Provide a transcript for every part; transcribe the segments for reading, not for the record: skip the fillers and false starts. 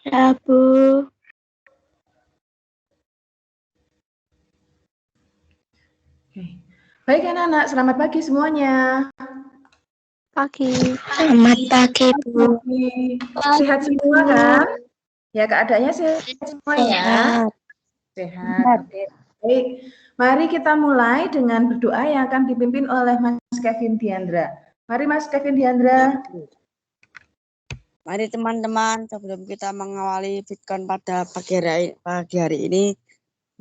Rabu. Oke. Baik anak-anak, selamat pagi semuanya. Pagi. Selamat pagi, Bu. Sehat semua kan? Ya, keadaannya sehat semua ya? Sehat. Oke. Baik, mari kita mulai dengan berdoa yang akan dipimpin oleh Mas Kevin Diandra. Mari Mas Kevin Diandra. Mari teman-teman, sebelum kita mengawali Fitcon pada pagi hari ini,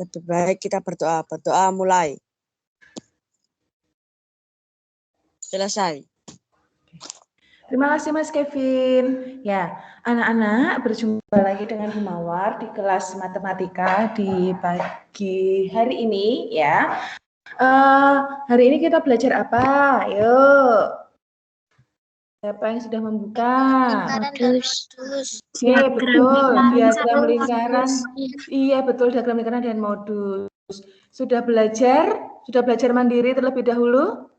lebih baik kita berdoa. Berdoa mulai. Selesai. Terima kasih Mas Kevin. Ya, anak-anak berjumpa lagi dengan Bu Mawar di kelas matematika di pagi hari ini ya. Hari ini kita belajar apa? Yuk. Siapa yang sudah membuka? Modus. Oke, betul. Diagram lingkaran. Iya, betul. Diagram lingkaran dan modus. Sudah belajar? Sudah belajar mandiri terlebih dahulu?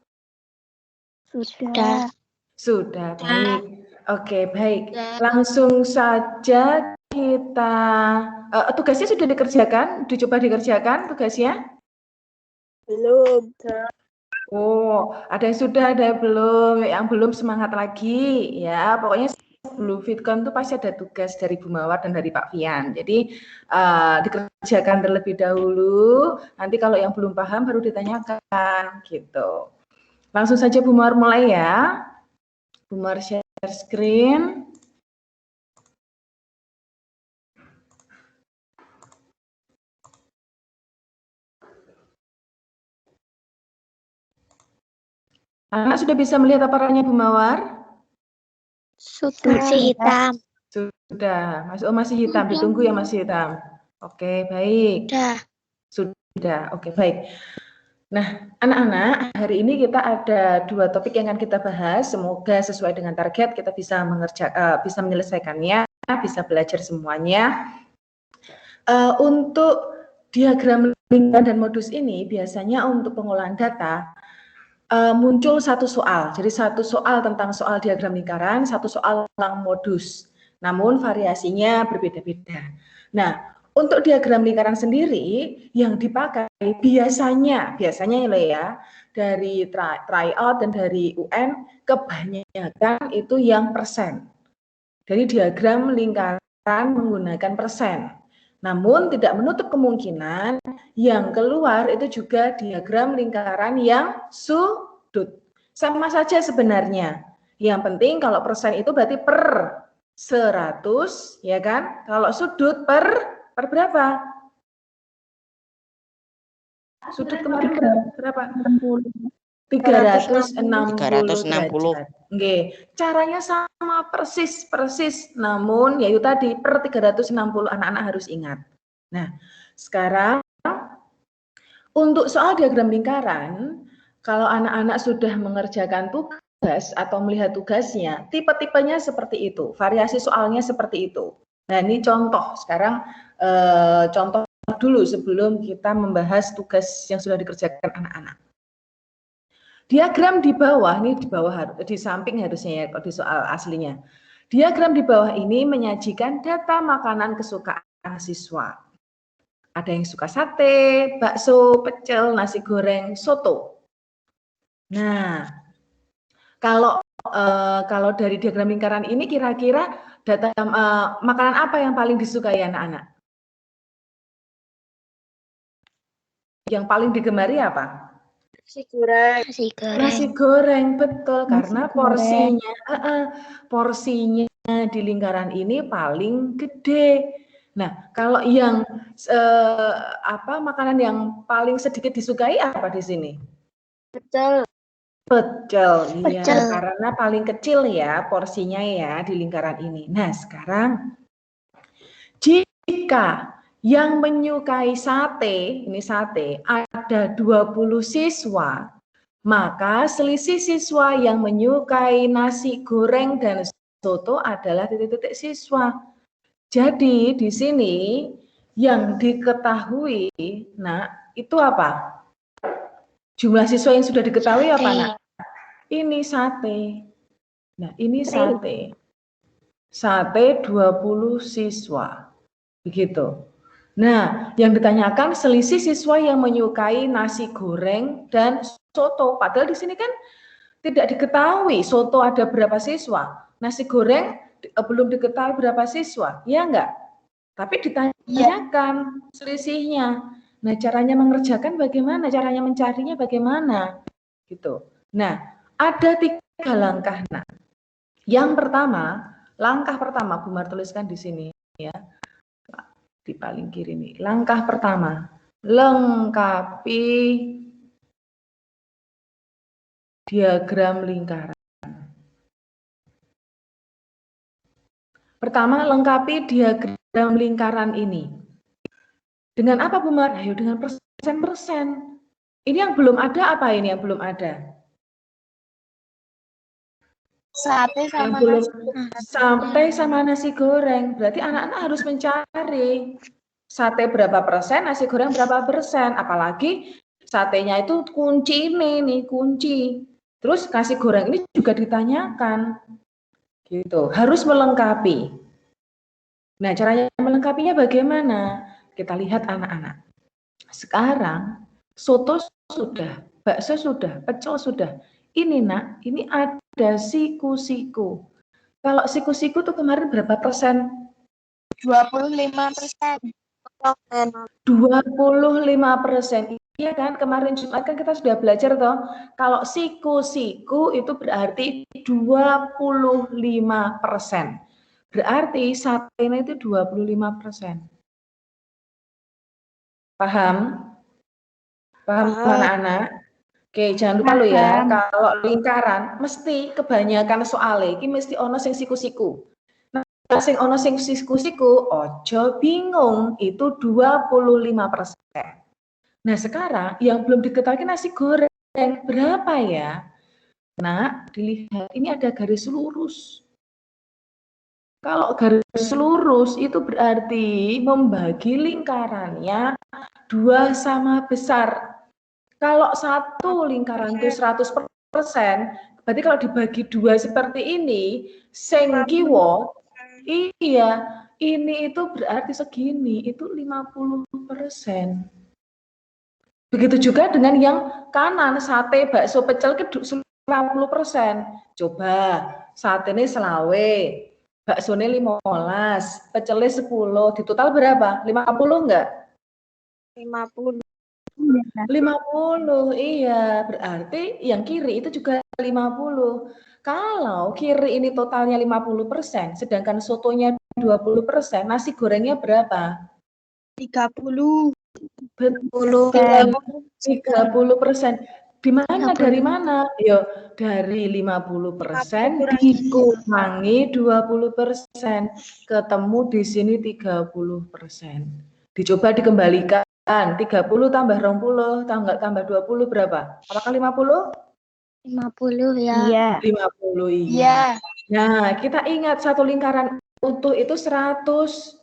Sudah. Sudah, baik. Oke, baik. Langsung saja kita... tugasnya sudah dikerjakan? Dicoba dikerjakan tugasnya? Belum. Oh, ada yang sudah, ada yang belum. Yang belum semangat lagi. Ya, pokoknya sebelum Fitcon itu pasti ada tugas dari Bu Mawar dan dari Pak Fian. Jadi dikerjakan terlebih dahulu. Nanti kalau yang belum paham baru ditanyakan gitu. Langsung saja Bu Mawar mulai ya. Bu Mawar share screen. Anak sudah bisa melihat aparatnya Bu Mawar? Sudah. Masih hitam. Sudah. Masih hitam. Ditunggu ya masih hitam. Oke, baik. Sudah. Oke, baik. Nah, anak-anak, hari ini kita ada 2 topik yang akan kita bahas. Semoga sesuai dengan target kita bisa bisa menyelesaikannya, bisa belajar semuanya. Untuk diagram lingkaran dan modus ini biasanya untuk pengolahan data muncul satu soal. Jadi satu soal tentang soal diagram lingkaran, satu soal tentang modus. Namun variasinya berbeda-beda. Nah, untuk diagram lingkaran sendiri yang dipakai biasanya ya dari tryout dan dari UN kebanyakan itu yang persen. Jadi diagram lingkaran menggunakan persen. Namun tidak menutup kemungkinan yang keluar itu juga diagram lingkaran yang sudut. Sama saja sebenarnya. Yang penting kalau persen itu berarti per 100, ya kan? Kalau sudut per berapa? Sudut kemarin berapa? 360 derajat. Oke, caranya sama persis, namun yaitu tadi per 360 anak-anak harus ingat. Nah, sekarang untuk soal diagram lingkaran, kalau anak-anak sudah mengerjakan tugas atau melihat tugasnya, tipe-tipenya seperti itu, variasi soalnya seperti itu. Nah, ini contoh. Sekarang contoh dulu sebelum kita membahas tugas yang sudah dikerjakan anak-anak. Diagram di bawah, ini di samping harusnya ya di soal aslinya. Diagram di bawah ini menyajikan data makanan kesukaan siswa. Ada yang suka sate, bakso, pecel, nasi goreng, soto. Nah, kalau dari diagram lingkaran ini kira-kira data makanan apa yang paling disukai anak-anak? Yang paling digemari apa? Nasi goreng, betul. Karena porsinya di lingkaran ini paling gede. Nah, kalau yang makanan yang paling sedikit disukai apa di sini? Pecel, iya. Karena paling kecil ya porsinya ya di lingkaran ini. Nah, sekarang jika yang menyukai sate, ini sate, ada 20 siswa, maka selisih siswa yang menyukai nasi goreng dan soto adalah titik-titik siswa. Jadi di sini yang diketahui, nah itu apa? Jumlah siswa yang sudah diketahui apa, Nak? Ini sate. Nah, ini sate. sate 20 siswa. Begitu. Nah, yang ditanyakan selisih siswa yang menyukai nasi goreng dan soto. Padahal di sini kan tidak diketahui soto ada berapa siswa. Nasi goreng belum diketahui berapa siswa. Ya enggak? Tapi ditanyakan selisihnya. Nah, caranya mengerjakan bagaimana? Caranya mencarinya bagaimana? Gitu. Nah, ada 3 langkah. Nah, yang pertama, langkah pertama Bu Mar tuliskan di sini ya. Di paling kiri nih. Langkah pertama, lengkapi diagram lingkaran. Pertama, lengkapi diagram lingkaran ini. Dengan apa Bu Mar? Ayo dengan persen-persen. Ini yang belum ada apa ini yang belum ada? Sate Yang sama belum nasi. sate sama nasi goreng. Berarti anak-anak harus mencari sate berapa persen, nasi goreng berapa persen. Apalagi satenya itu kunci nih kunci. Terus nasi goreng ini juga ditanyakan. Gitu, harus melengkapi. Nah, caranya melengkapinya bagaimana? Kita lihat anak-anak. Sekarang soto sudah, bakso sudah, pecel sudah. Ini nak, ini ada siku-siku. Kalau siku-siku tuh kemarin berapa persen? 25%. 25%. Iya kan, kemarin Jumat kan kita sudah belajar toh. Kalau siku-siku itu berarti 25%. Berarti satenya itu 25%. Paham? Paham anak-anak? Oke, jangan lupa lo ya, kalau lingkaran mesti kebanyakan soalnya ini mesti ono sing siku-siku. Nah, sing ono sing siku-siku, ojo bingung, itu 25%. Nah, sekarang yang belum diketahui nasi goreng berapa ya? Nah, dilihat ini ada garis lurus. Kalau garis lurus itu berarti membagi lingkarannya 2 sama besar. Kalau satu lingkaran itu 100%, berarti kalau dibagi 2 seperti ini, sing kiwa, iya, ini itu berarti segini, itu 50%. Begitu juga dengan yang kanan, sate, bakso, pecel, 50%. Coba, sate ini selawe, bakso ini 15, pecelnya 10, di total berapa? 50 enggak? 50. 50, iya. Berarti yang kiri itu juga 50. Kalau kiri ini totalnya 50%, sedangkan sotonya 20%, nasi gorengnya berapa? 30. Betul, 30%. Di mana? Dari mana? Yo, dari 50% dikurangi 20%. Ketemu di sini 30%. Dicoba dikembalikan. 30 tambah 20 tambah 20 berapa? Apakah 50? 50 ya. Iya. 50 iya. Nah, kita ingat satu lingkaran utuh itu 100.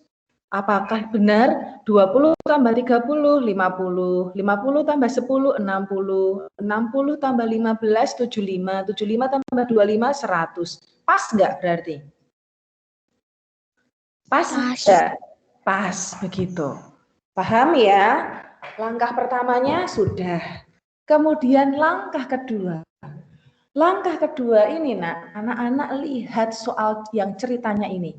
Apakah benar 20 tambah 30 50, 50 tambah 10 60, 60 tambah 15 75, 75 tambah 25 100. Pas enggak berarti? Pas enggak? Pas begitu. Paham ya? Langkah pertamanya sudah. Kemudian langkah kedua. Langkah kedua ini nak, anak-anak lihat soal yang ceritanya ini.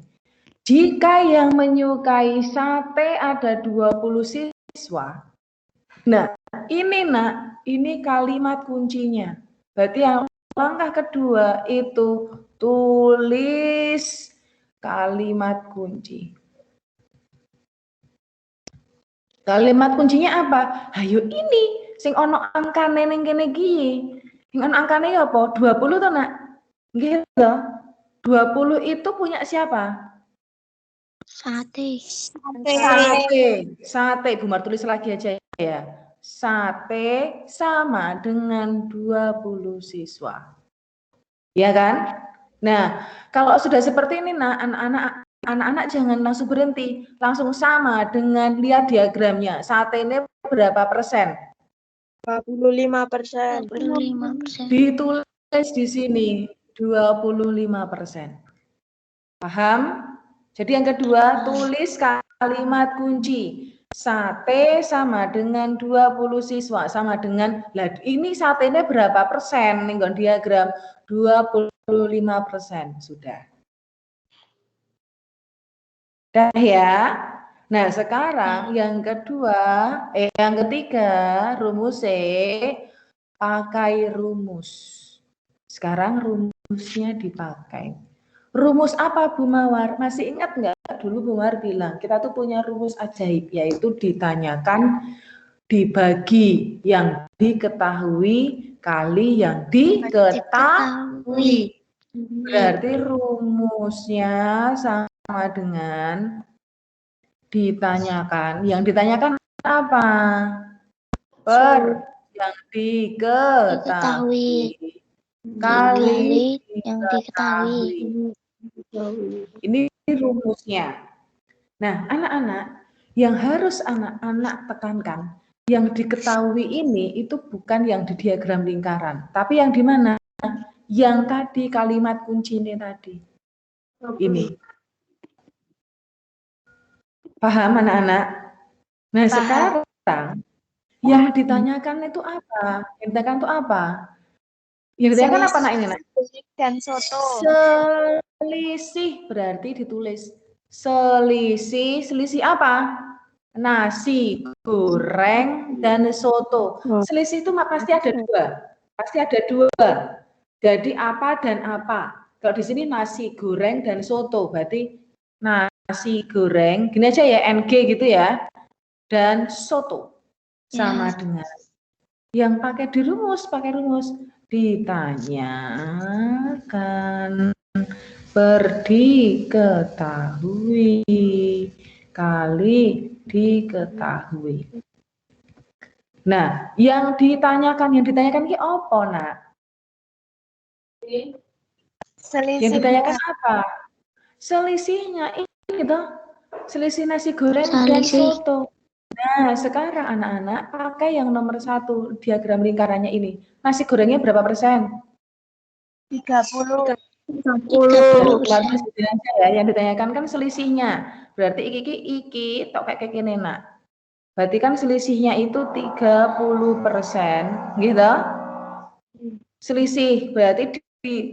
Jika yang menyukai sate ada 20 siswa. Nah, ini nak, ini kalimat kuncinya. Berarti yang langkah kedua itu tulis kalimat kunci. Kalimat kuncinya apa? Hayo ini sing ono angkane ning kene iki. Sing ono angkane ya apa? 20 to, Nak? Nggih to. 20 itu punya siapa? Sate. Sate. Bu Mar tulis lagi aja ya. Sate sama dengan 20 siswa. Ya kan? Nah, kalau sudah seperti ini, nah, anak-anak jangan langsung berhenti, langsung sama dengan lihat diagramnya. Sate ini berapa persen? 25%. 25%. Ditulis di sini 25%. Paham? Jadi yang kedua, tulis kalimat kunci. Sate sama dengan 20 siswa, sama dengan, lah ini satenya berapa persen? Nih diagram 25%, sudah. Dah ya. Nah, sekarang yang ketiga, rumusnya pakai rumus. Sekarang rumusnya dipakai. Rumus apa Bu Mawar? Masih ingat nggak dulu Bu Mawar bilang kita tuh punya rumus ajaib, yaitu ditanyakan dibagi yang diketahui kali yang diketahui. Berarti rumusnya sama dengan ditanyakan. Yang ditanyakan apa? Yang diketahui kali yang diketahui. Ini rumusnya. Nah, anak-anak, yang harus anak-anak tekankan, yang diketahui ini itu bukan yang di diagram lingkaran, tapi yang di mana? Yang tadi kalimat kunci ini tadi. Ini. Paham anak-anak? Nah, sekarang yang ditanyakan itu apa? Yang ditanyakan itu apa? Yang ditanyakan apa nak ini nak? Dan soto. Selisih berarti ditulis. Selisih apa? Nasi goreng dan soto. Selisih itu pasti ada dua. Pasti ada dua. Jadi apa dan apa? Kalau di sini nasi goreng dan soto, berarti nasi goreng, gini aja ya, NG gitu ya, dan soto. Sama dengan yang pakai rumus ditanyakan berdiketahui kali diketahui. Nah, yang ditanyakan ini apa, nak? Yang ditanyakan apa? Selisihnya ini toh, selisih nasi goreng dan soto. Nah, sekarang anak-anak pakai yang nomor 1 diagram lingkarannya ini. Nasi gorengnya berapa persen? 30. 30. Ya, yang ditanyakan kan selisihnya. Berarti iki tok kayak gini nak. Berarti kan selisihnya itu 30%, gitu. Selisih berarti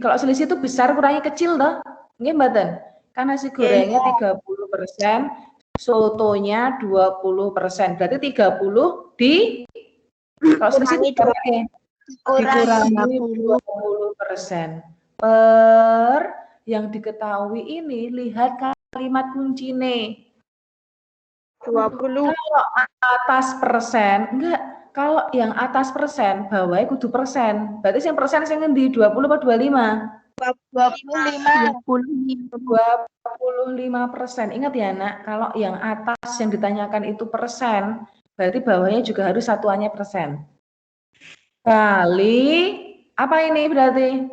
kalau selisih itu besar kurangi kecil toh. Nggih mboten? Kan nasi gorengnya 30%, sotonya 20%. Berarti 30 kalau selisih dikurangi 20%. Per yang diketahui ini, lihat kalimat kunci nih. 20. Kalau atas persen, enggak. Kalau yang atas persen, bawahnya kudu persen. Berarti yang persen yang di 20 atau 25? 25%. Ingat ya nak, kalau yang atas yang ditanyakan itu persen, berarti bawahnya juga harus satuannya persen. Kali, apa ini berarti?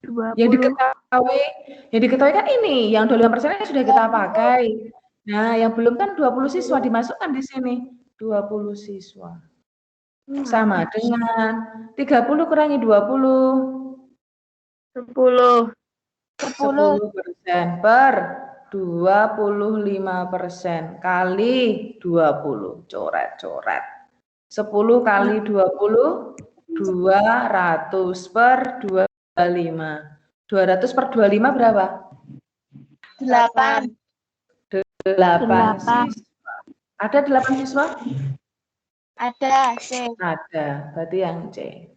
20. Yang diketahui kan ini, yang 25% sudah kita pakai. Nah, yang belum kan 20 siswa dimasukkan di sini. 20 siswa. Sama dengan 30 kurangi 20. 10% 10% per 25% kali 20. Coret-coret. 10 kali 20, 200 per 25. 200 per 25 berapa? 8. 8 siswa. Ada 8 siswa? Ada C. Ada, berarti yang C.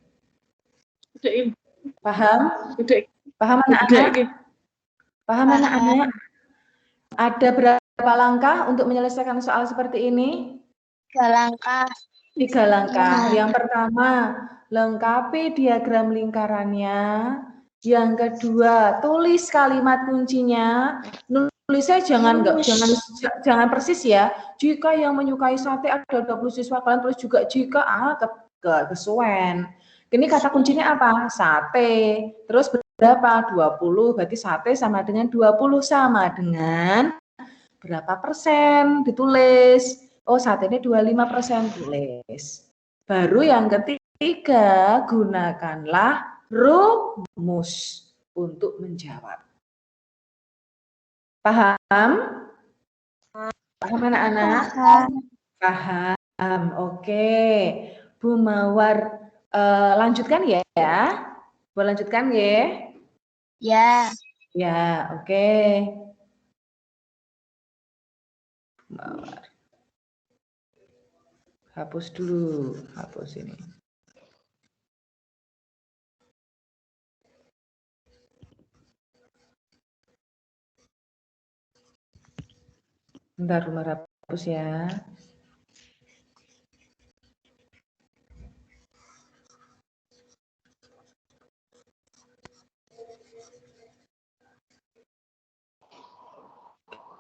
Paham? Paham anak-anak? Paham anak-anak? Ada berapa langkah untuk menyelesaikan soal seperti ini? 3 langkah. 3 langkah. Yang pertama, lengkapi diagram lingkarannya. Yang kedua, tulis kalimat kuncinya. Nulisnya jangan persis ya. Jika yang menyukai sate ada 20 siswa, kalian tulis juga jika kesuwen. Ini kata kuncinya apa? Sate. Terus berapa? 20. Berarti sate sama dengan 20 sama dengan berapa persen? Ditulis. Oh, satenya 25%, tulis. Baru yang ketiga, gunakanlah rumus. untuk menjawab. Paham? Paham anak-anak? Paham. Oke. Bu Mawar lanjutkan ya. Boleh lanjutkan ya? Ya. Ya, oke. Mawar. Hapus dulu, hapus ini. Bentar, Umar, hapus ya.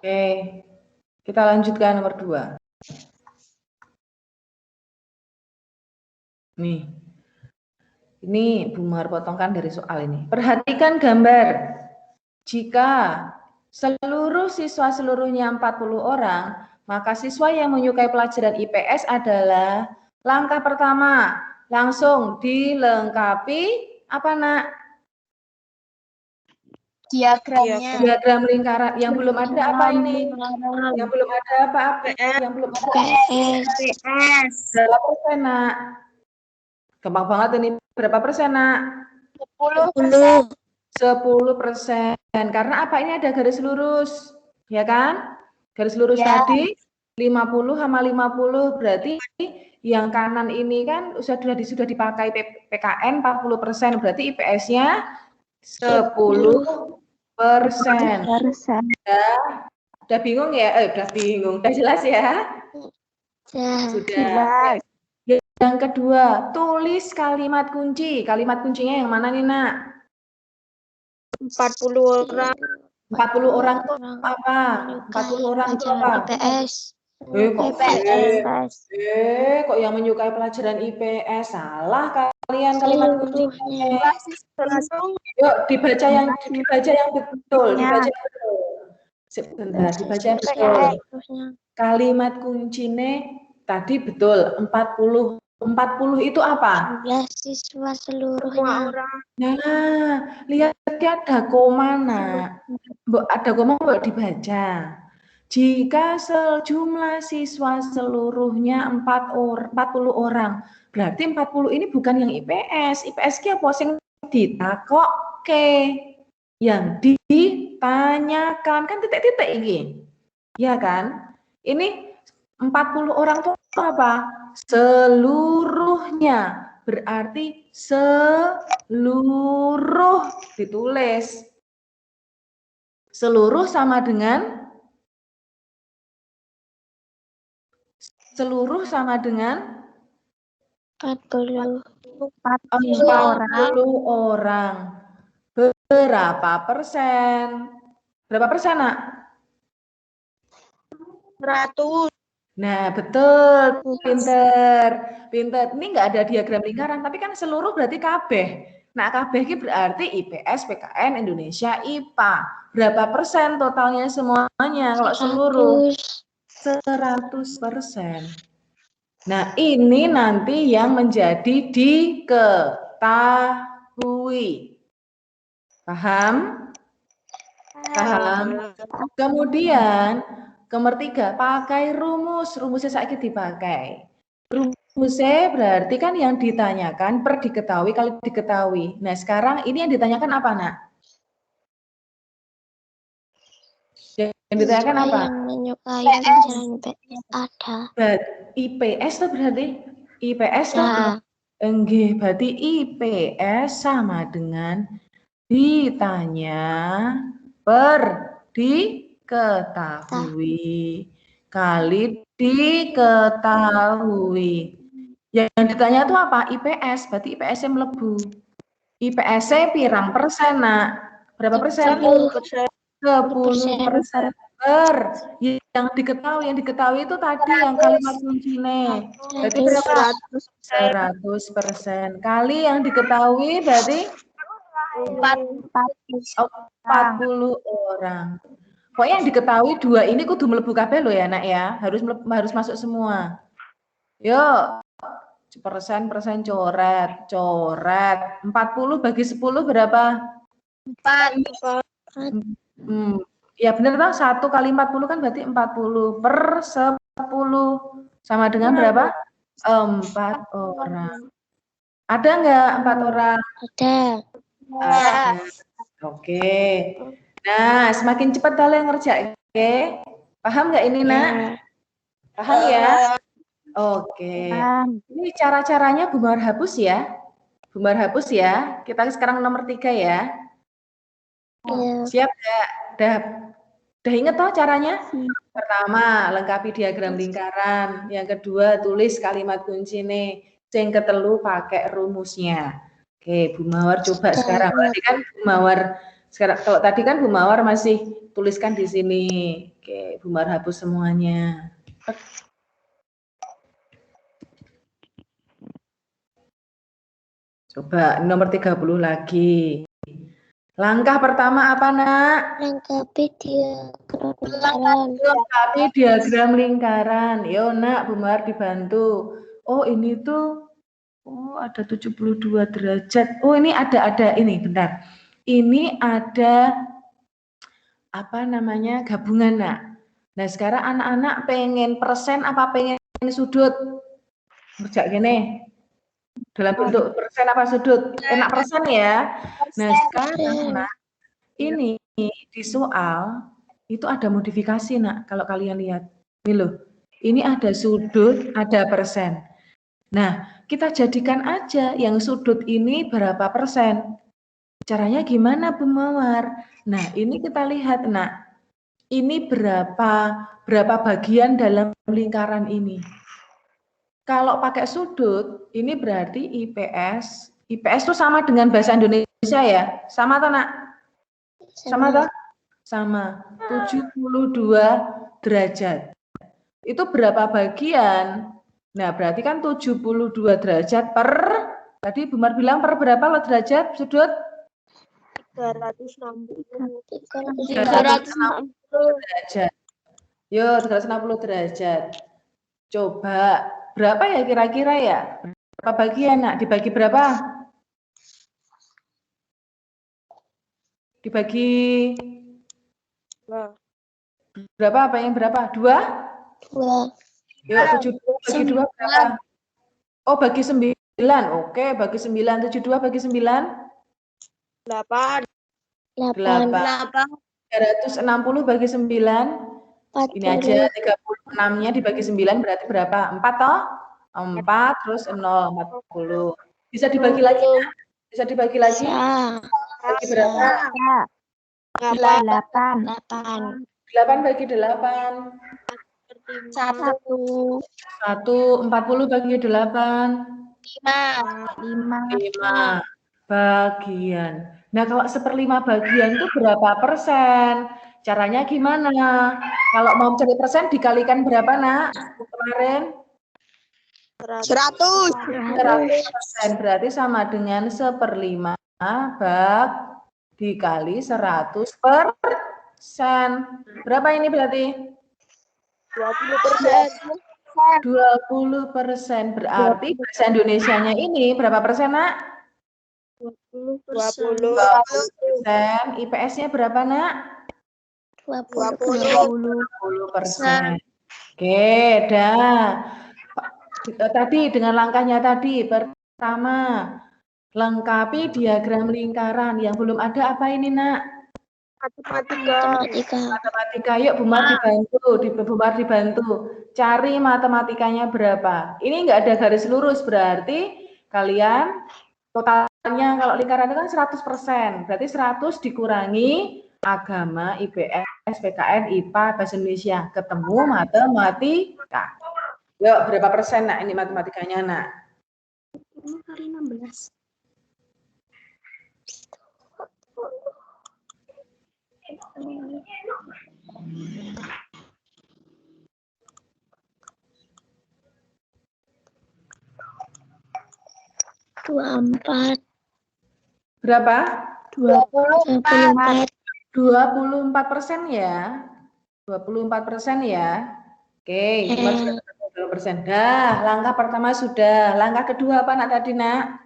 Oke, kita lanjutkan nomor 2. Nih, ini Bu Mar potongkan dari soal ini. Perhatikan gambar. Jika seluruh siswa seluruhnya 40 orang, maka siswa yang menyukai pelajaran IPS adalah langkah pertama, langsung dilengkapi apa nak? Diagramnya. Diagram lingkaran. Yang belum ada apa ini? Yang belum ada apa? Yang belum ada PS. berapa persen nak? Gampang banget ini. Berapa persen nak? 10%. 10%. Karena apa? Ini ada garis lurus. Ya kan? Garis lurus Ya. tadi 50 sama 50. Berarti yang kanan ini kan sudah dipakai PKN 40%. Berarti IPS-nya 10%. Udah bingung ya? Udah bingung. Udah jelas ya? Sudah. Yang kedua, tulis kalimat kunci. Kalimat kuncinya yang mana nih, Nak? 40 orang. 40 orang itu apa? 40 orang itu apa? IPS. Kok yang menyukai pelajaran IPS? Salah kalian kalimat kuncinya. Yuk dibaca yang betul, dibaca yang betul. Sebentar, dibaca yang betul. Kalimat kuncinya tadi betul 40. 40 itu apa? Jumlah siswa seluruhnya. Nah, lihat ada koma, Nak. Ada koma mbok dibaca. Jika sejumlah siswa seluruhnya 40 orang, berarti 40 ini bukan yang IPS. IPS ki apa sing ditakokke? Yang ditanyakan kan titik-titik ini. Ya kan? Ini 40 orang itu apa? Seluruhnya. Berarti seluruh ditulis. Seluruh sama dengan 40 orang. Berapa persen? Berapa persen, Nak? 100. Nah, betul. Pinter. Ini nggak ada diagram lingkaran, tapi kan seluruh berarti kabeh. Nah, kabeh ini berarti IPS, PKN, Indonesia, IPA. Berapa persen totalnya semuanya kalau seluruh? 100%. Nah, ini nanti yang menjadi diketahui. Paham? Paham? Kemudian, nomor 3, pakai rumus. Rumusnya saiki dipakai. Rumusnya berarti kan yang ditanyakan per diketahui kali diketahui. Nah, sekarang ini yang ditanyakan apa, Nak? Yang ditanyakan apa? Yang menyukai pelajaran IPS ada. IPS itu berarti IPS itu enggih, berarti IPS sama dengan ditanya per diketahui kali diketahui. Yang ditanya itu apa? IPS, berarti IPS-nya melebu. IPS-nya pirang persen, Nak? Berapa persen? 10%. Per yang diketahui itu tadi yang kalimat kuncinya. Berarti berapa? 100%. Kali yang diketahui berarti 40 orang. Pokoknya yang diketahui 2 ini kudu mlebu kabeh loh ya, Nak ya. Harus masuk semua. Yuk. Persen coret. 40 bagi 10 berapa? Ya benar toh, 1 kali 40 kan berarti 40 per 10. Sama dengan berapa? 4 orang. Ada nggak 4 orang? Ada. Ada. Oke. Nah, semakin cepat kalian ngerjain. Oke. Paham nggak ini, Nak? Paham ya? Oke. Ini cara-caranya Bu Mawar hapus ya. Bu Mawar hapus ya. Kita sekarang nomor 3 ya. Ya. Siap nggak? Udah inget toh caranya? Pertama, lengkapi diagram lingkaran. Yang kedua, tulis kalimat kunci nih. Yang ketelu pakai rumusnya. Oke, Bu Mawar coba sekarang. Tadi kan Bu Mawar sekarang, kalau tadi kan Bu Mawar masih tuliskan di sini. Oke, Bu Mawar hapus semuanya. Coba nomor 30 lagi. Langkah pertama apa, Nak? Lengkapi diagram lingkaran. Lengkapi diagram lingkaran. Yo, Nak, Bu Mawar dibantu. Oh, ini tuh ada 72 derajat. Oh, ini ada ini, bentar. Ini ada apa namanya? Gabungan, Nak. Nah, sekarang anak-anak pengen persen apa pengen sudut? Kerja gini. Dalam bentuk persen apa sudut? Enak persen ya. Nah, sekarang, Nak, ini di soal itu ada modifikasi, Nak, kalau kalian lihat. Ini loh. Ini ada sudut, ada persen. Nah, kita jadikan aja yang sudut ini berapa persen. Caranya gimana, Bu Mawar? Nah, ini kita lihat, Nak. Ini berapa bagian dalam lingkaran ini. Kalau pakai sudut, ini berarti IPS. IPS itu sama dengan bahasa Indonesia ya? Sama toh, Nak? Sama toh? Sama. 72 derajat. Itu berapa bagian? Nah, berarti kan 72 derajat per, tadi Bu Mar bilang per berapa lo derajat sudut? 360 derajat. Yo, 360 derajat. Coba, berapa ya kira-kira ya? Berapa bagian, Nak? Dibagi berapa? Dibagi berapa? Apa yang berapa? 2? 2. Yuk, 72 bagi 2 berapa? Oh, bagi 9. Oke, bagi 9. 72 bagi 9? 8. 360 bagi 9? 40. Ini aja 36-nya dibagi 9 berarti berapa? 4 toh? 4 terus 0, 40. Bisa dibagi lagi? Bisa dibagi lagi? Bagi berapa? 8. 8 bagi 8. 1. 40 bagi 8. 5 bagian. Nah, kalau 1/5 bagian itu berapa persen? Caranya gimana? Kalau mau cari persen dikalikan berapa, Nak? Kemarin? 100%. Berarti sama dengan 1/5 dikali 100%. Berapa ini berarti? 20%. Berarti bahasa Indonesianya ini berapa persen, Nak? 20%. IPS-nya berapa, Nak? 20%. Oke, dah. Tadi dengan langkahnya tadi. Pertama, lengkapi diagram lingkaran. Yang belum ada apa ini, Nak? Matematika. Yuk, Bu Mar dibantu. Cari matematikanya berapa. Ini enggak ada garis lurus, berarti kalian totalnya kalau lingkaran itu kan 100%. Berarti 100 dikurangi agama, IPS, PKN, IPA, Bahasa Indonesia. Ketemu matematika. Yuk, berapa persen, Nak, ini matematikanya, Nak? 5 kali 16. Berapa? 24. 24% ya. 24% ya. Oke, 20%. Dah, langkah pertama sudah. Langkah kedua apa, Nak, tadi, Nak?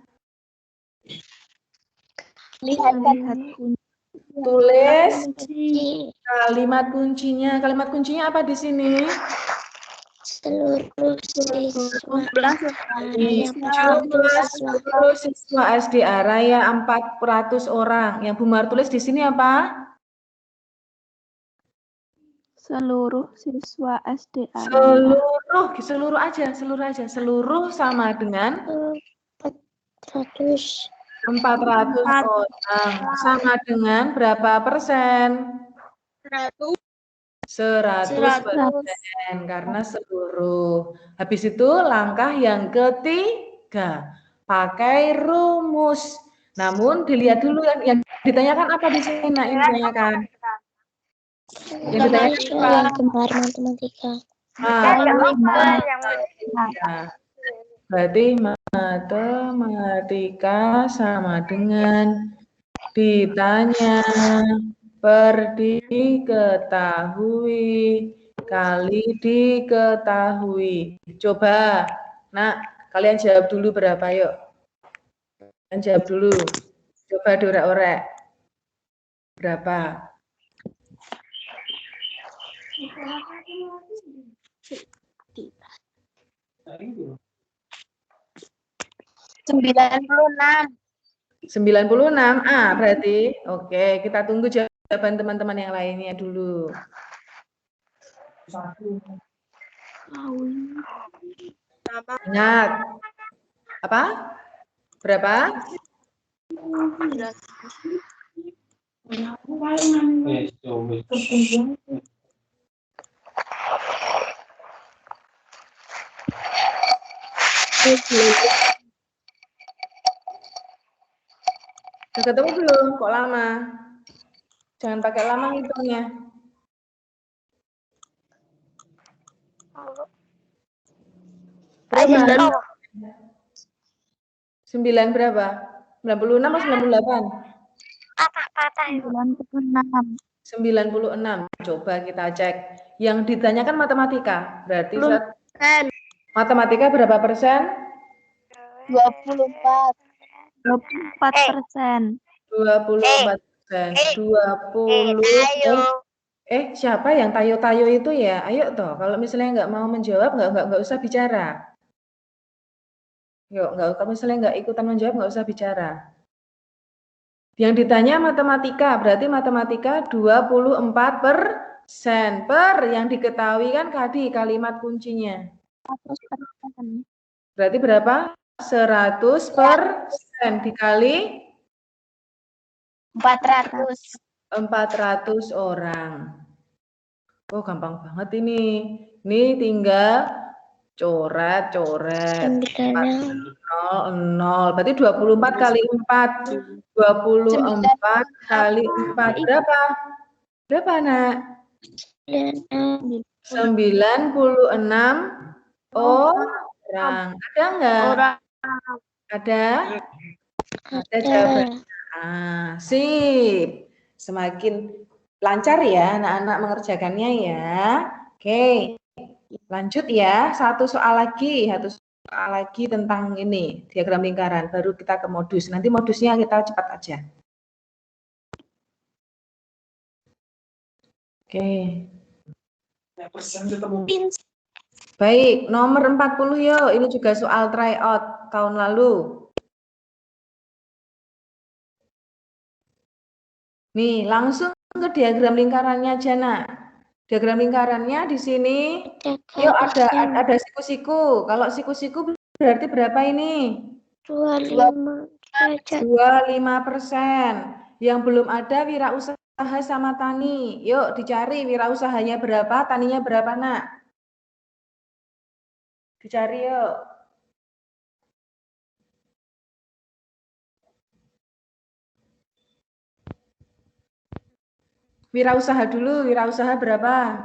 Lihat Tulis kunci kalimat kuncinya. Kalimat kuncinya apa di sini? seluruh siswa Seluruh siswa SDA Raya 400 orang. Yang Bu Mar tulis di sini apa? Seluruh siswa SDA. Seluruh aja. Seluruh sama dengan 400 orang. Sama dengan berapa persen? 100%, karena seluruh. Habis itu langkah yang ketiga, pakai rumus. Namun dilihat dulu yang ditanyakan apa di sini, Nak, yang ditanyakan? Yang ditanyakan apa? yang kemarin matematika. Berarti matematika sama dengan ditanya per diketahui kali diketahui. Coba, Nak, kalian jawab dulu berapa, yuk. Kalian jawab dulu. Coba diorek-orek. Berapa? Sembilan 96. Berarti. Oke, kita tunggu jawaban teman-teman yang lainnya dulu. Ingat. Apa? Berapa? Udah ketemu belum? Kok lama? Jangan pakai lama hitungnya. Berapa? 9 berapa? 96 atau 98? 96. Coba kita cek. Yang ditanyakan matematika. Berarti matematika berapa persen? 24%. 24%. 20. Siapa yang tayo-tayo itu ya? Ayo toh. Kalau misalnya nggak mau menjawab, nggak usah bicara. Yuk, kalau misalnya nggak ikutan menjawab, nggak usah bicara. Yang ditanya matematika, berarti matematika 24%. Per yang diketahui kan tadi kalimat kuncinya. 100%. Berarti berapa? 100% dikali 400 orang. Oh, gampang banget ini. Ini tinggal coret. 0. Berarti 24 kali 4. 24 kali 4. Berapa? Berapa, Nak? 96 orang. Ada enggak? Ada jawabannya. Sip. Semakin lancar ya anak-anak mengerjakannya ya. Oke. Lanjut ya. Satu soal lagi tentang ini, diagram lingkaran. Baru kita ke modus. Nanti modusnya kita cepat aja. Oke. Baik, nomor 40 yuk. Ini juga soal tryout tahun lalu. Nih, langsung ke diagram lingkarannya aja, Nak. Diagram lingkarannya di sini. Yuk ada siku-siku. Kalau siku-siku berarti berapa ini? 25%. Yang belum ada wirausaha sama tani. Yuk dicari wirausahanya berapa, taninya berapa, Nak? Dicari yuk. Wirausaha dulu, wirausaha berapa?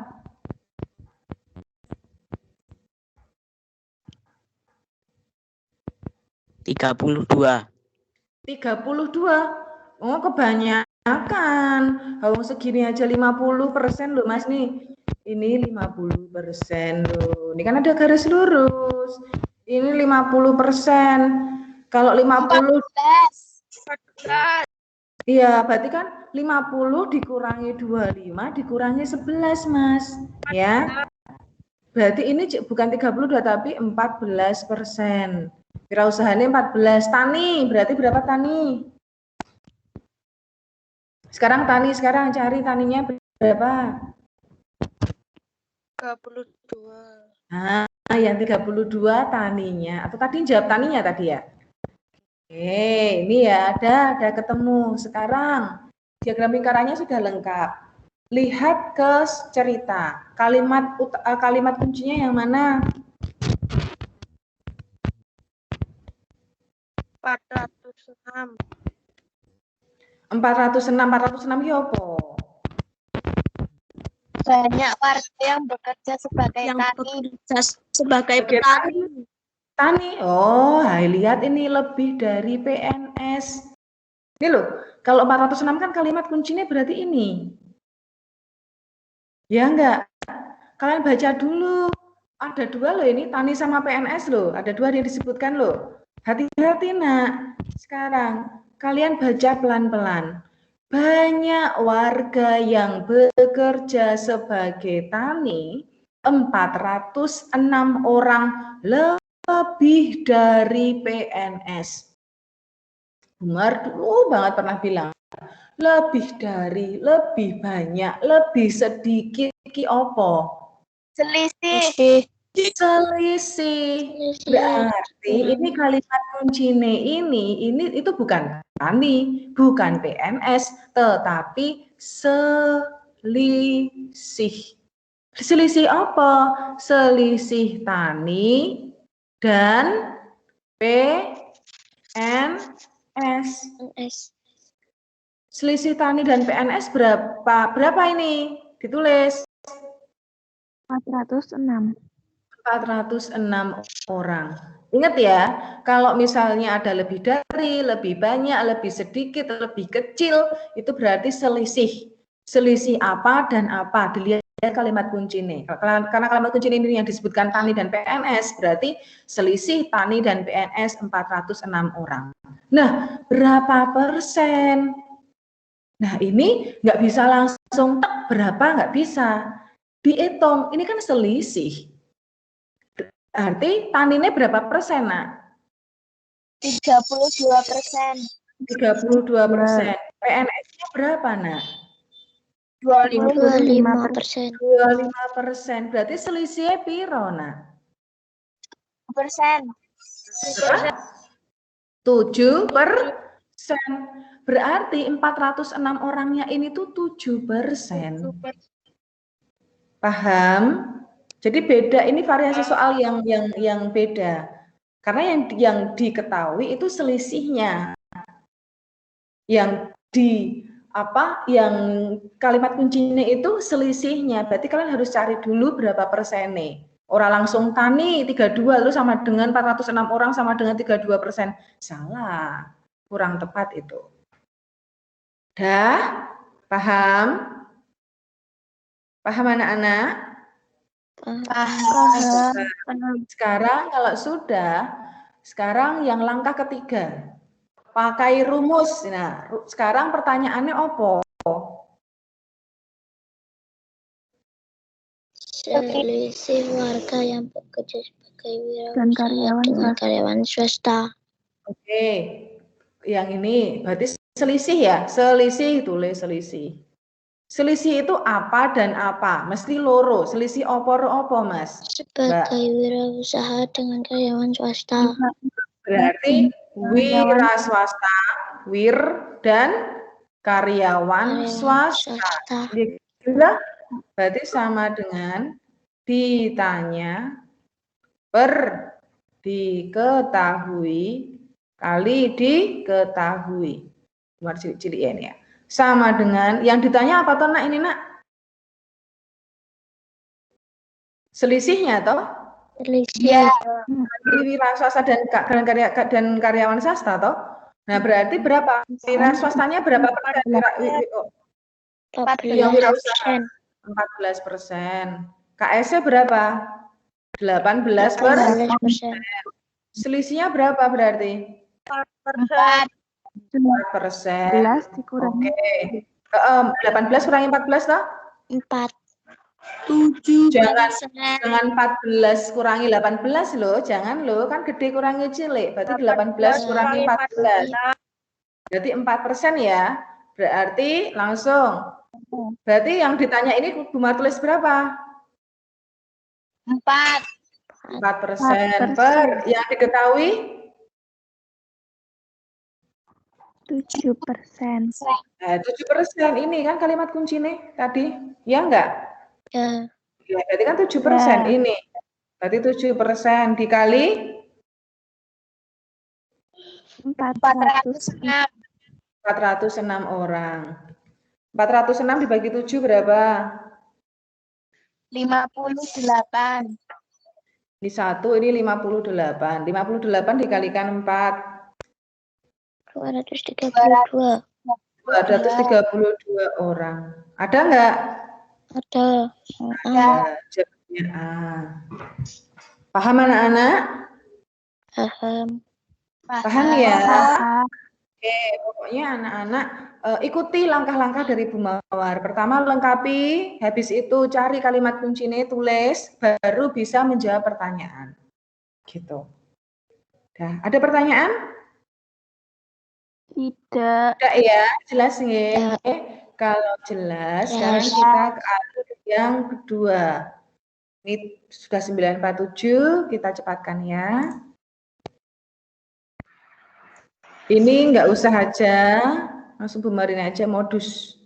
$32. 32. Oh, kebanyakan. Kalau segini aja 50% loh, Mas nih. Ini 50% loh. Ini kan ada garis lurus. Ini 50%. Kalau 50 Iya, berarti kan 50 dikurangi 25 dikurangi 11, Mas. Ya. Berarti ini bukan 32 tapi 14%. Wirausahanya 14. Tani, berarti berapa tani? Sekarang tani, sekarang cari taninya berapa? 32. Nah, yang 32 taninya. Atau tadi jawab taninya tadi ya? Oke, ini ya ada ketemu. Sekarang diagram lingkarannya sudah lengkap. Lihat ke cerita. Kalimat kuncinya yang mana? 406. 406 ya apa? Banyak warga yang bekerja sebagai petani. Tani. Oh, lihat ini lebih dari PNS. Ini loh, kalau 406 kan kalimat kuncinya berarti ini. Ya enggak? Kalian baca dulu. Ada dua loh ini, tani sama PNS loh. Ada dua yang disebutkan loh. Hati-hati nak. Sekarang kalian baca pelan-pelan. Banyak warga yang bekerja sebagai tani, 406 orang lebih dari PNS. Umar dulu banget pernah bilang, lebih dari, lebih banyak, lebih sedikit, ki opo? Selisih. Berarti ini kalimat kuncinya ini itu bukan tani, bukan PNS, tetapi selisih. Selisih apa? Selisih tani dan PNS. Selisih tani dan PNS berapa? Berapa ini? Ditulis. 406. 406 orang. Ingat ya, kalau misalnya ada lebih dari, lebih banyak, lebih sedikit, lebih kecil, itu berarti selisih. Selisih apa dan apa? Dilihat kalimat kunci ini. Karena kalimat kunci ini yang disebutkan tani dan PNS, berarti selisih tani dan PNS 406 orang. Nah, berapa persen? Nah, ini nggak bisa langsung berapa, nggak bisa. Dihitung, ini kan selisih. Berarti taninya berapa persen, nak? 32%. 32%. PNS-nya berapa, nak? 25%. 25%. Berarti selisihnya piro, nak? 7%. 7%. Berarti 406 orangnya ini tuh 7%. Paham? Jadi beda, ini variasi soal yang beda. Karena yang diketahui itu selisihnya. Yang yang kalimat kuncinya itu selisihnya. Berarti kalian harus cari dulu berapa persennya. Orang langsung tani 32 lalu sama dengan 406 orang sama dengan 32%. Salah. Kurang tepat itu. Dah? Paham? Paham anak-anak? Paham. Sekarang kalau sudah, sekarang yang langkah ketiga. Pakai rumus. Nah, sekarang pertanyaannya apa? Selisih warga yang bekerja sebagai Dan wirausaha dengan karyawan swasta. Oke. Yang ini berarti selisih ya? Selisih, tulis selisih. Selisih itu apa dan apa? Mesti loro. Selisih opo, Mas? Sebagai wirausaha dengan karyawan swasta. Berarti wira swasta, wir dan karyawan swasta. Gila? Berarti sama dengan ditanya per diketahui kali diketahui. Cuma cilik ini ya. Sama dengan yang ditanya apa toh, nak, ini, nak? Selisihnya toh? Selisih. Ya. Wira swasta dan karyawan swasta toh? Nah, berarti berapa? Wira swastanya berapa persen? 14%. 14%. KS-nya berapa? 18%. Selisihnya berapa berarti? 4%. 4%. 11 dikurangi. Oke. 18 kurangi 14 toh? 4. 7. Jangan 14 kurangi 18 loh, jangan loh, kan gede kurangi cilik. Berarti 18 kurangi 14. Berarti 4% ya. Berarti langsung. Berarti yang ditanya ini Bu Mar tulis berapa? 4% per yang diketahui 7%. Nah, 7% ini kan kalimat kunci nih tadi, ya enggak? Ya. Ya, berarti kan 7% Ya. ini. Berarti 7% dikali 406 orang. 406 dibagi 7 berapa? 58. Ini 1, ini 58. 58 dikalikan 4. 232. 232 orang. Ada enggak? Ada. Jawabnya A. Paham anak-anak? Paham. Paham ya? Paham. Oke, pokoknya anak-anak ikuti langkah-langkah dari Bu Mawar. Pertama lengkapi, habis itu cari kalimat kuncinya, tulis, baru bisa menjawab pertanyaan. Gitu. Nah, ada pertanyaan? Tidak. Tidak ya, jelas nggih. Kalau jelas, sekarang kita ke yang kedua. Ini sudah 947, kita cepatkan ya. Ini enggak usah aja, langsung bumarin aja modus.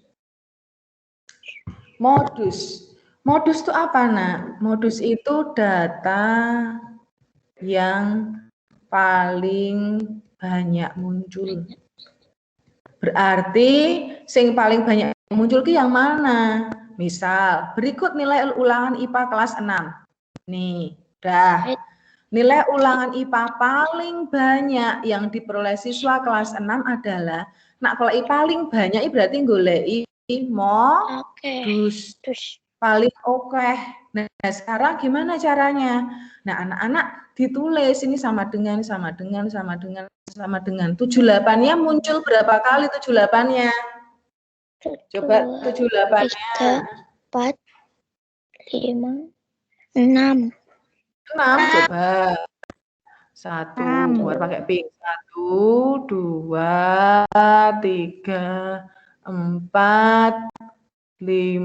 Modus. Modus itu apa, Nak? Modus itu data yang paling banyak muncul. Berarti sing paling banyak muncul ke yang mana? Misal, berikut nilai ulangan IPA kelas 6. Nih, dah. Nilai ulangan IPA paling banyak yang diperoleh siswa kelas 6 adalah, nak kalau paling banyak berarti goleki modus. Paling oke. Nah, sekarang gimana caranya? Nah, anak-anak ditulis ini sama dengan 78-nya muncul berapa kali 78-nya? Coba 78-nya. 3, 4, 5, 6. 6 coba. 1 buat pakai pink. 1, 2, 3, 4, 5.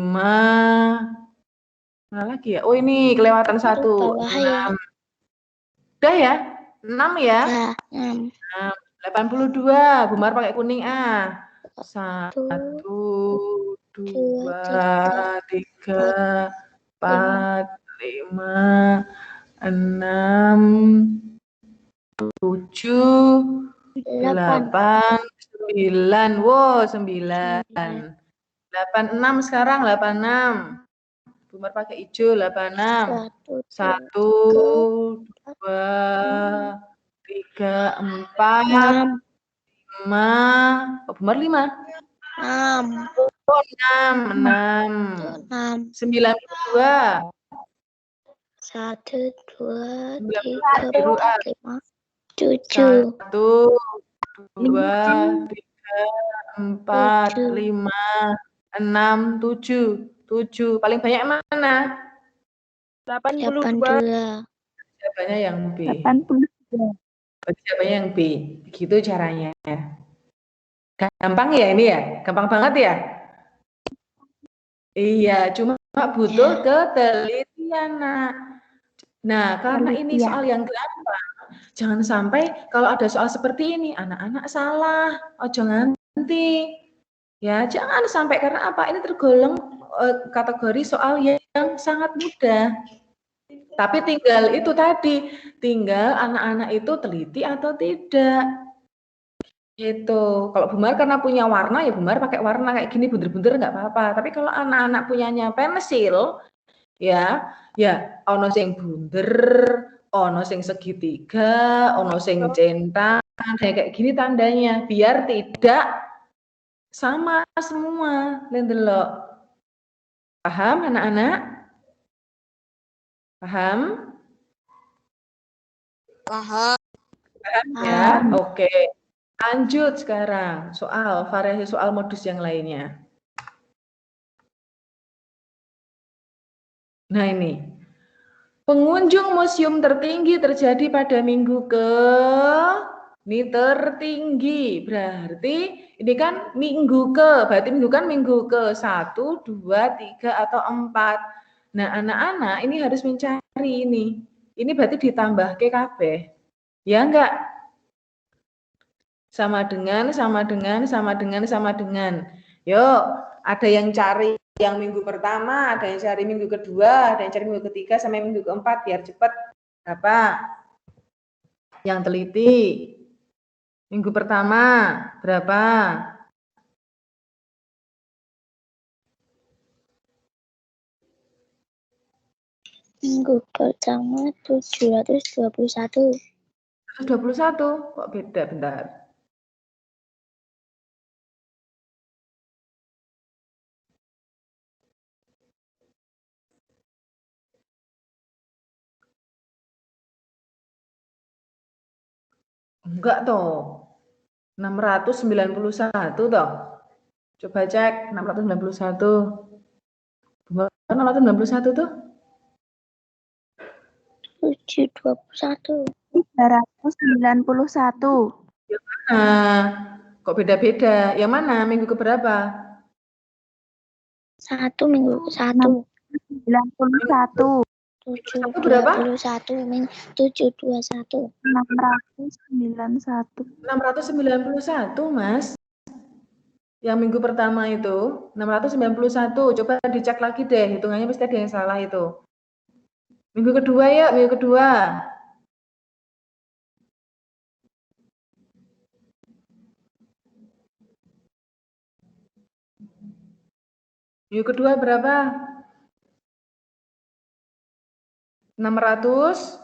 Mana lagi ya? Oh, ini kelewatan 1. 6. Udah ya? 6 ya? Ya, 6. 82. Bumar pakai kuning A. 1, 2, 3, 4, 5, 6, 7, 8, 9. Wow, 9. 86 sekarang, 86. Bumar pakai hijau, 86. 1, 2, 3, 4, 5. Oh, Bumar 5. 6. Oh, 6. 92. 1, 2, 3, 4, 5, 1, 7. 2, 3, 4, 5, 6, 7. 7. Paling banyak mana? 82. Jawabannya yang B. 82. Jawabannya yang B. Begitu caranya. Gampang ya ini ya? Gampang banget ya? Iya, cuma butuh ketelitian, Nak. Nah, karena ini soal yang gampang, jangan sampai kalau ada soal seperti ini, anak-anak salah, ojo nganti. Ya, jangan sampai, karena apa? Ini tergolong kategori soal yang sangat mudah. Tapi tinggal itu tadi, tinggal anak-anak itu teliti atau tidak. Gitu. Kalau Bumar karena punya warna, ya Bumar pakai warna kayak gini, bunder-bunder nggak apa-apa. Tapi kalau anak-anak punyanya pensil, ya ono sing bunder, ono sing segitiga, ono sing centang, kayak gini tandanya, biar tidak sama semua. Lendelok. Paham anak-anak? Paham? Paham. Paham ya? Oke. Lanjut sekarang, variasi soal modus yang lainnya. Nah ini, pengunjung museum tertinggi terjadi pada minggu ini tertinggi, berarti ini kan minggu berarti minggu kan minggu ke 1, 2, 3, atau 4. Nah anak-anak ini harus mencari ini berarti ditambah KKB, ya enggak? Sama dengan. Yuk, ada yang cari yang minggu pertama, ada yang cari minggu kedua, ada yang cari minggu ketiga sampai minggu keempat biar cepat. Berapa? Yang teliti. Minggu pertama berapa? Minggu pertama 721. 721, kok beda, bentar. Enggak toh. 691 toh. Coba cek 691. Gimana 691 tuh? 721. 391. Nah, kok beda-beda? Yang mana? Minggu keberapa? 1 minggu ke 1. 91. 721 minggu 721. 691. 691, Mas. Yang minggu pertama itu 691. Coba dicek lagi deh, hitungannya pasti ada yang salah itu. Minggu kedua ya, minggu kedua. Minggu kedua berapa? 600?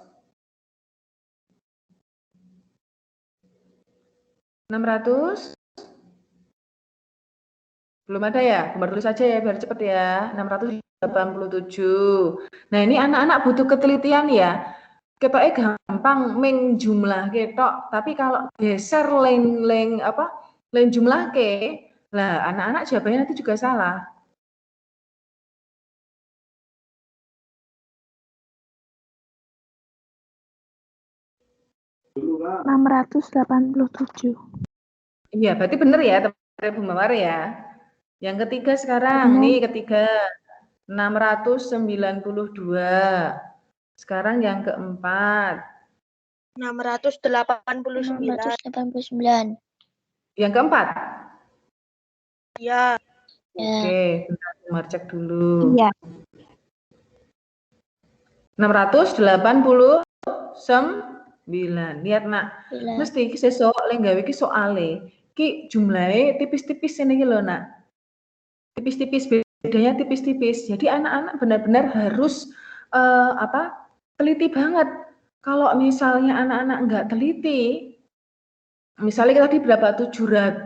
600? Belum ada ya? Gambar tulis saja ya, biar cepet ya. 687. Nah, ini anak-anak butuh ketelitian ya. Ketoknya gampang ming jumlah ketok, tapi kalau geser lain jumlah ke, lah anak-anak jawabannya nanti juga salah. Rp 687. Iya, berarti benar ya, teman-teman Bu Mawar ya. Yang ketiga sekarang, nih ketiga 692. Sekarang yang keempat 689. Yang keempat? Ya. Oke, bentar Mawar cek dulu. Iya. 689. Lihat nak, mesti iki sesuk lek gawe iki soale. Ki jumlahe tipis-tipis ini lho nak. Tipis-tipis, bedanya tipis-tipis. Jadi anak-anak benar-benar harus teliti banget. Kalau misalnya anak-anak enggak teliti, misalnya tadi berapa? 700,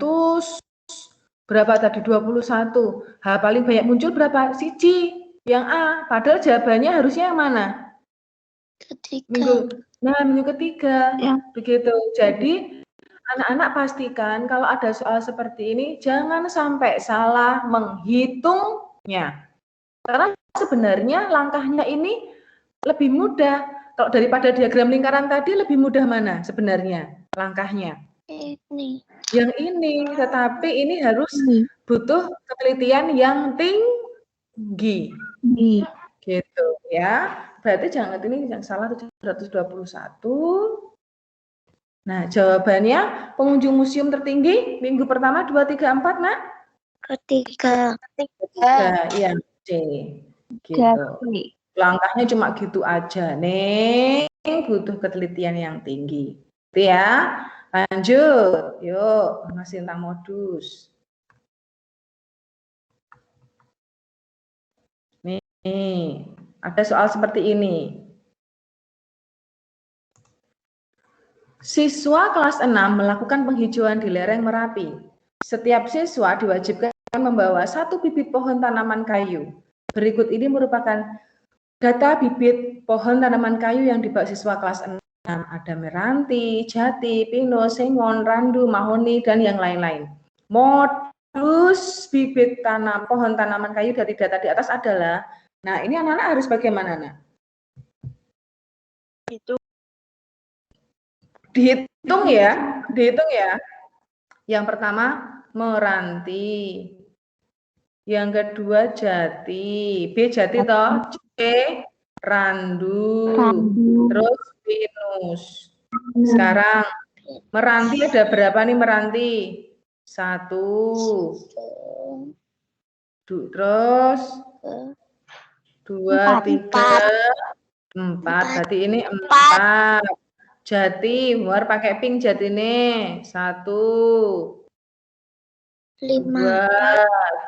berapa tadi? 21. Paling banyak muncul berapa? Siji. Yang A. Padahal jawabannya harusnya yang mana? Ketiga. Minggu ketiga. Ya. Begitu. Jadi anak-anak pastikan kalau ada soal seperti ini jangan sampai salah menghitungnya. Karena sebenarnya langkahnya ini lebih mudah. Kalau daripada diagram lingkaran tadi lebih mudah mana sebenarnya langkahnya? Ini. Yang ini, tetapi ini harus butuh ketelitian yang tinggi. Gitu ya. Berarti jangan ini yang salah 721. Nah, jawabannya pengunjung museum tertinggi minggu pertama 2, 3, 4, nak? Ketiga. Iya, C. Gitu. Langkahnya cuma gitu aja, Neng. Butuh ketelitian yang tinggi. Gitu ya. Lanjut. Yuk, masih tentang modus. Nih, ada soal seperti ini. Siswa kelas 6 melakukan penghijauan di lereng Merapi. Setiap siswa diwajibkan membawa 1 bibit pohon tanaman kayu. Berikut ini merupakan data bibit pohon tanaman kayu yang dibawa siswa kelas 6 ada meranti, jati, pinus, sengon, randu, mahoni, dan yang lain-lain. Modus bibit tanam pohon tanaman kayu dari data di atas adalah, nah ini anak-anak harus bagaimana, nak? Dihitung ya. Yang pertama meranti, yang kedua jati, B jati toh, C randu, terus pinus. Sekarang meranti ada berapa nih meranti? 1, terus 2, 3, 4. Berarti ini 4. Jati, Muar pakai pink jati nih. 1, 2,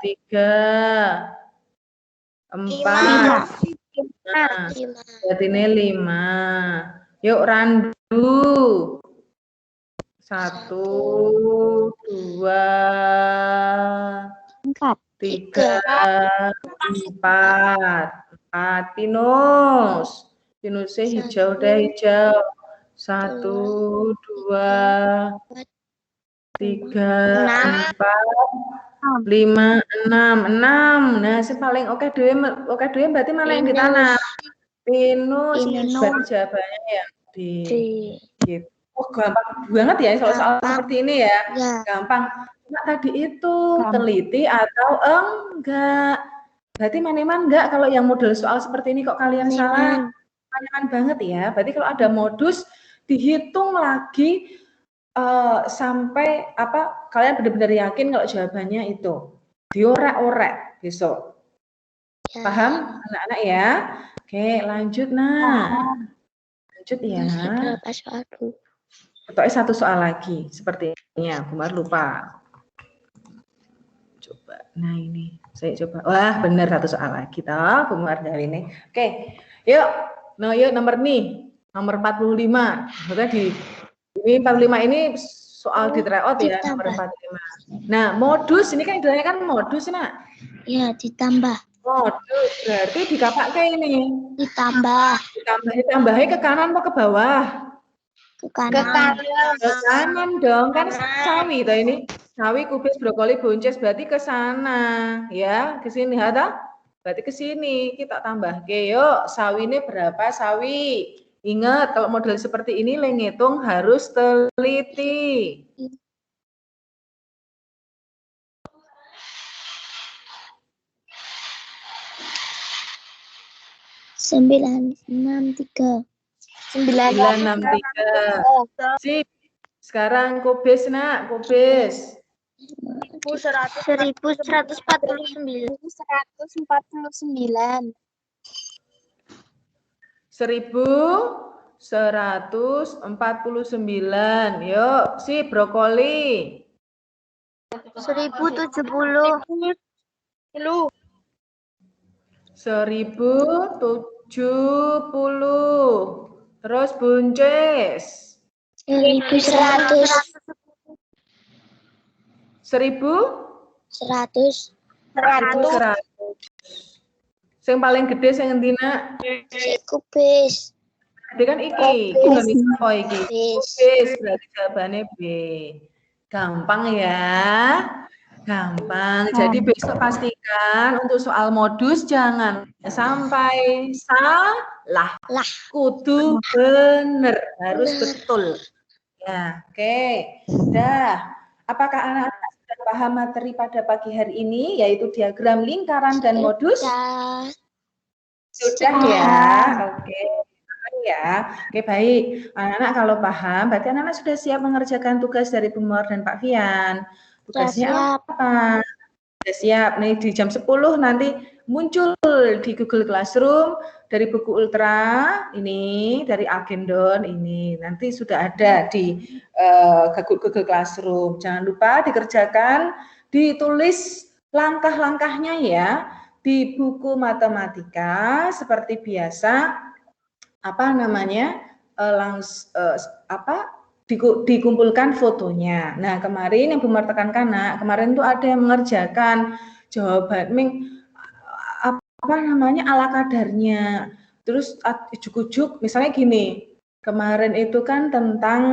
3, 4. Nah, jati ini 5. Yuk randu. 1, 2, 3, 4. Pinus. Pinusnya hijau deh, hijau. 1, 2, 3, 4, 5, 6. Nah, si paling oke dhewe berarti mana yang ditanam? Pinus. Berarti jawabannya yang D. Gitu. Oh, gampang banget ya soal-soal seperti ini ya. Gampang. Cuma tadi itu teliti atau enggak? Berarti Maneman enggak kalau yang model soal seperti ini kok kalian salah? Maneman banget ya. Berarti kalau ada modus dihitung lagi sampai kalian benar-benar yakin kalau jawabannya itu. Diorek-orek besok. Paham anak-anak ya? Oke, lanjut lanjut ya. Berapa soal dulu? Atau satu soal lagi sepertinya. Bumar lupa. Coba. Nah ini saya coba. Wah benar satu soal lagi toh Bumar dari ini. Oke. Yuk. Nah yuk nomor 45. Berarti ini 45 ini soal di tryout ya nomor 45. Nah modus ini kan istilahnya kan modus nak. Ya ditambah. Modus berarti dikapakke ini. Ditambahnya ke kanan atau ke bawah? Ke kanan. Ke kanan dong, kan sawi toh ini. Sawi, kubis, brokoli, buncis berarti ke sana ya, ke sini ada. Berarti ke sini kita tambah. Oke, yuk, sawi ini berapa sawi? Ingat kalau model seperti ini le ngitung harus teliti. Sembilan enam tiga. Sip. Sekarang kubis nak, kubis. 1149. 1149. Yuk, si brokoli. 1070. 1070. Terus buncis. 1100. 1100. 100. Yang paling gede sing endi nak? Si kubis. Gede kan iki. Bukan iki. Kubis berarti jawabannya B. Gampang ya. Gampang. Jadi besok pastikan untuk soal modus jangan sampai salah. Kudu bener, harus betul. Ya, oke. Udah. Apakah anak-anak sudah paham materi pada pagi hari ini yaitu diagram lingkaran dan modus? Sudah ya. Oke. Ya. Oke, baik. Anak-anak kalau paham, berarti anak-anak sudah siap mengerjakan tugas dari Bu Mor dan Pak Fian. Tugasnya apa? Sudah siap. Nih di jam 10 nanti muncul di Google Classroom dari buku Ultra ini, dari Agendon ini. Nanti sudah ada di Google Classroom. Jangan lupa dikerjakan, ditulis langkah-langkahnya ya di buku matematika seperti biasa. Dikumpulkan fotonya. Nah, kemarin yang Bu Mar tekankan, nak, kemarin tuh ada yang mengerjakan jawaban ala kadarnya. Terus ujuk-ujuk misalnya gini, Kemarin itu kan tentang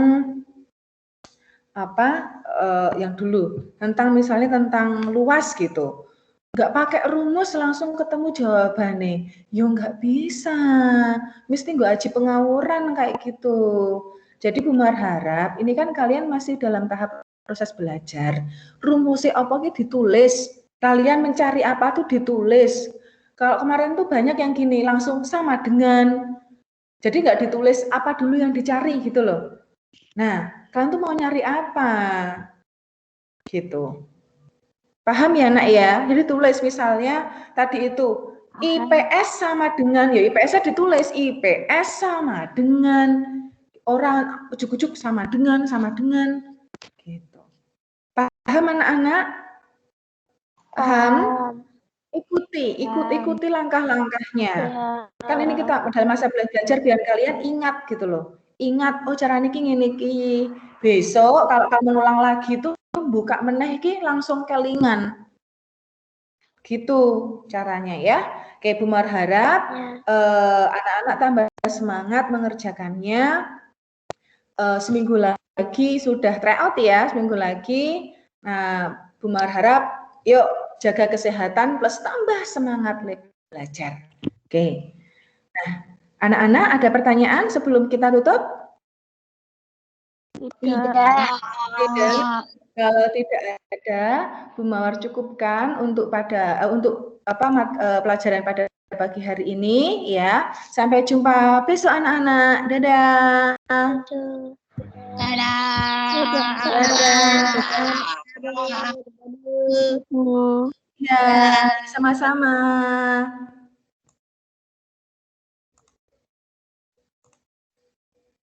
yang dulu tentang misalnya tentang luas gitu. Nggak pakai rumus langsung ketemu jawabannya. Yo nggak bisa. Mesti nggak aji pengawuran kayak gitu. Jadi Bu Mar harap ini kan kalian masih dalam tahap proses belajar. Rumusnya apa gitu ditulis. Kalian mencari apa tuh ditulis. Kalau kemarin tuh banyak yang gini langsung sama dengan. Jadi nggak ditulis apa dulu yang dicari gitu loh. Nah, kalian tuh mau nyari apa? Gitu. Paham ya nak ya? Jadi tulis misalnya tadi itu IPS sama dengan, ya IPS-nya ditulis IPS sama dengan orang ujuk-ujuk sama dengan gitu. Paham anak-anak? Paham? Ikuti langkah-langkahnya. Kan ini kita dalam masa belajar biar kalian ingat gitu loh. Ingat, oh cara niki ngene iki. Besok kalau kamu ulang lagi tuh buka meneh iki langsung kelingan. Gitu caranya ya. Kayak Bu Mar harap anak-anak tambah semangat mengerjakannya. Seminggu lagi sudah tryout ya, seminggu lagi. Nah, Bu Mar harap yuk jaga kesehatan plus tambah semangat belajar. Oke. Nah, anak-anak ada pertanyaan sebelum kita tutup? Tidak. Kalau tidak ada, Bu Mawar cukupkan untuk pelajaran pada pagi hari ini ya. Sampai jumpa besok anak-anak. Dadah. Ya, sama-sama.